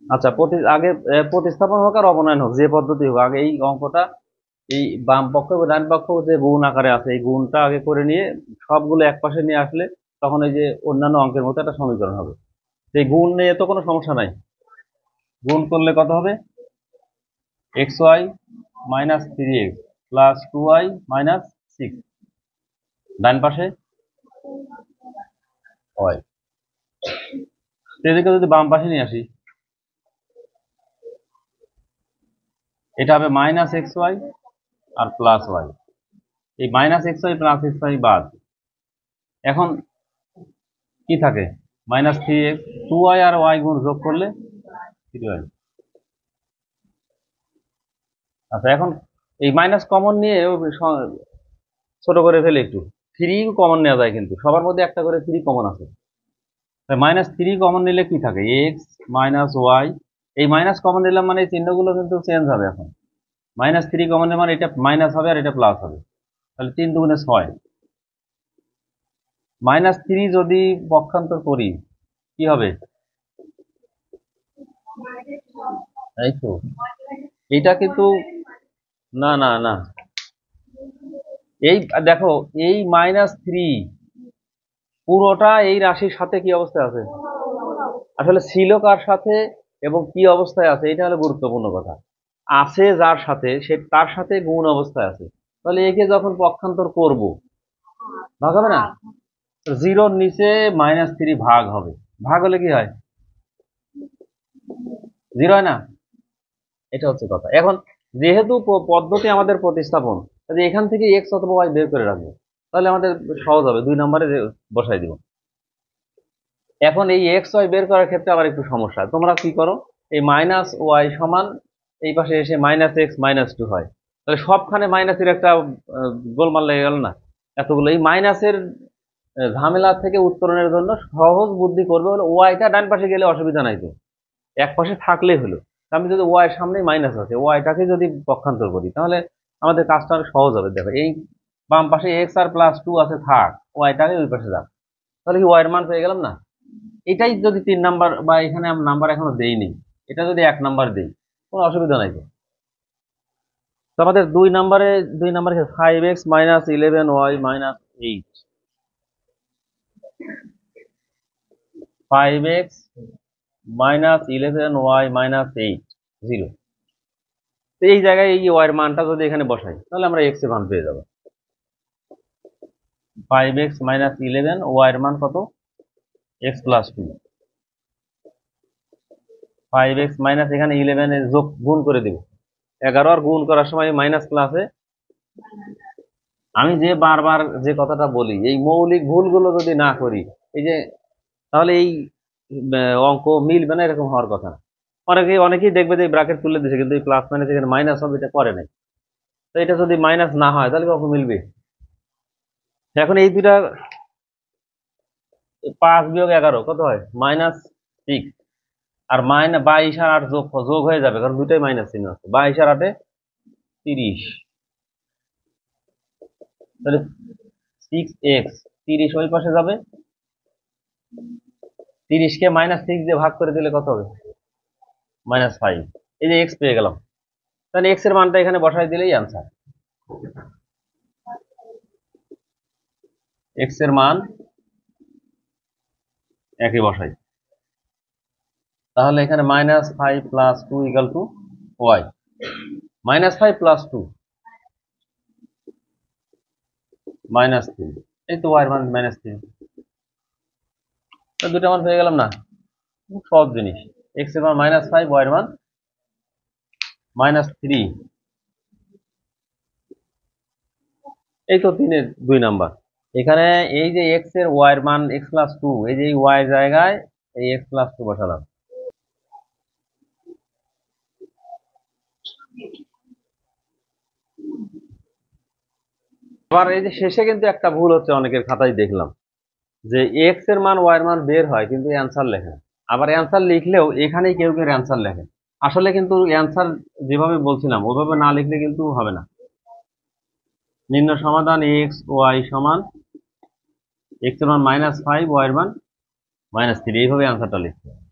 আচ্ছা, আগে প্রতিস্থাপন হোক আর অবনয়ন হোক, যে পদ্ধতি হোক, আগে এই অঙ্কটা, এই বাম পক্ষ এবং ডান পক্ষ যে গুণ আকারে আছে এই গুণটা আগে করে নিয়ে সবগুলো এক পাশে নিয়ে আসলে তখন এই যে অন্যান্য অঙ্কের মতো একটা সমীকরণ হবে। এই গুণ নিয়ে তো কোনো সমস্যা নাই। গুণ করলে কত হবে? X Y minus three X plus two Y minus six, ডান পাশে ওয়াই। এদিকে যদি বাম পাশে নিয়ে আসি, এটা হবে মাইনাস এক্স ওয়াই আর প্লাস ওয়াই। এই minus X Y plus X Y বাদ, এখন কি থাকে? Minus three X, two Y আর ওয়াই গুণ যোগ করলে থ্রি ওয়াই। আচ্ছা, এখন এই মাইনাস কমন নিয়ে ছোট করে ফেলে একটু, থ্রি কমন নেওয়া যায়, কিন্তু সবার মধ্যে একটা করে থ্রি কমন আছে। মাইনাস থ্রি কমন নিলে কি থাকে? X minus y. এই মাইনাস কমন নিলাম মানে এই চিহ্নগুলো কিন্তু চেঞ্জ হবে এখন। মাইনাস থ্রি কমন নিলে মানে এটা মাইনাস হবে আর এটা প্লাস হবে, তাহলে তিন দুগুণে ছয়। মাইনাস থ্রি যদি পক্ষান্তর করি কি হবে? এই তো, এইটা কিন্তু, না না না, এই দেখো, এই মাইনাস থ্রি পুরোটা এই রাশির সাথে কি অবস্থায় আছে, আসলে ছিল কার সাথে এবং কি অবস্থায় আছে, এটা হলো গুরুত্বপূর্ণ কথা। আছে যার সাথে, সে তার সাথে গুণ অবস্থায় আছে, তাহলে একে যখন পক্ষান্তর করব ভাগ হবে না? জিরোর নিচে মাইনাস থ্রি ভাগ হবে, ভাগ হলে কি হয়? জিরো হয় না? এটা হচ্ছে কথা। এখন যেহেতু পদ্ধতি আমাদের প্রতিস্থাপন, তাহলে এখান থেকে এক্স অথবা ওয়াই বের করে রাখবো, তাহলে আমাদের সহজ হবে, দুই নম্বরে বসাই দিব। এখন এই এক্স ওয়াই বের করার ক্ষেত্রে আবার একটু সমস্যা, তোমরা কি করো, এই মাইনাস ওয়াই সমান এই পাশে এসে মাইনাস এক্স মাইনাস টু হয়, তাহলে সবখানে মাইনাসের একটা গোলমাল লেগে গেল না? এতগুলো এই মাইনাসের ঝামেলা থেকে উত্তরণের জন্য সহজ বুদ্ধি করবে হলো ওয়াইটা ডান পাশে গেলে অসুবিধা নাই, তো এক পাশে থাকলেই হলো। আমি যদি ওয়াই এর সামনে মাইনাস আছে, ওয়াইটাকে যদি পক্ষান্তর করি তাহলে আমাদের কাজটা অনেক সহজ হবে। দেখো, এই বাম পাশে এক্স আর প্লাস টু আছে, থাক, ওয়াইটাকে ওই পাশে যাক, তাহলে কি ওয়াই এর মান পেয়ে গেলাম না? এটাই যদি তিন নাম্বার, বা এখানে নাম্বার এখনো দেইনি, এটা যদি এক নাম্বার দেই কোনো অসুবিধা নাই তো। তো আমাদের দুই নাম্বারে five x minus eleven y minus eight, five x minus eleven y minus eight, zero. তো এই জায়গায় এই ওয়াই এর মানটা যদি এখানে বসাই তাহলে আমরা এক্স এর মান পেয়ে যাবো। Five x minus eleven y এর মান কত? X plus two. Five x minus এখানে ইলেভেন এর যোগ গুণ করে দেবো, 11 আর গুণ করার সময় মাইনাস প্লাসে। আমি যে বারবার যে কথাটা বলি, এই মৌলিক ভুলগুলো যদি না করি, এই যে, তাহলে এই অঙ্ক মিলবে না, এরকম হওয়ার কথা না। অনেকেই দেখবে যে ব্র্যাকেট তুলে দিছে, কিন্তু এই প্লাস মাইনাস এখানে মাইনাস হবে এটা করে নাই। তো এটা যদি মাইনাস না হয় তাহলে কখন মিলবে? এখন এই দুইটা, 5 - 11 কত হয়? Minus six. আর 22 আর 8 যোগ যোগ হয়ে যাবে, কারণ দুটাই মাইনাস চিহ্ন আছে, 22 আর 8-এ 30, তাহলে সিক্স এক্স, 30 ওই পাশে যাবে, 30কে মাইনাস সিক্স দিয়ে ভাগ করে দিলে কত হবে? -5। এই যে এক্স পেয়ে গেলাম, তাহলে এক্স এর মানটা এখানে বসাই দিলেই আনসার। এক্স এর মান একই বসাই, তাহলে এখানে -5 + 2 = ওয়াই, -5 + 2 -3, এই তো ওয়াই এর মান -3। তো দুটো মান পেয়ে গেলাম না? খুব সহজ জিনিস। এক্স এর মান -5, ওয়াই এর মান -3, এই তো 2 নাম্বার। এখানে এই যে এক্স এর ওয়াই এর মান এক্স প্লাস টু, এই যে ওয়াই জায়গায় এই এক্স প্লাস টু বসালাম। আবার এই যে শেষে কিন্তু একটা ভুল হচ্ছে, অনেকের খাতায় দেখলাম যে এক্স এর মান ওয়াই এর মান বের হয় কিন্তু অ্যান্সার লেখে না। আবার অ্যান্সার লিখলেও এখানেই কেউ কেউ অ্যান্সার লেখে, আসলে কিন্তু অ্যান্সার যেভাবে বলছিলাম ওভাবে না লিখলে কিন্তু হবে না। নিম্ন সমাধান এক্স ওয়াই সমান এক্স এর মান -5, ওয়াই এর মান -3, এইভাবে অ্যান্সারটা লিখতে হবে।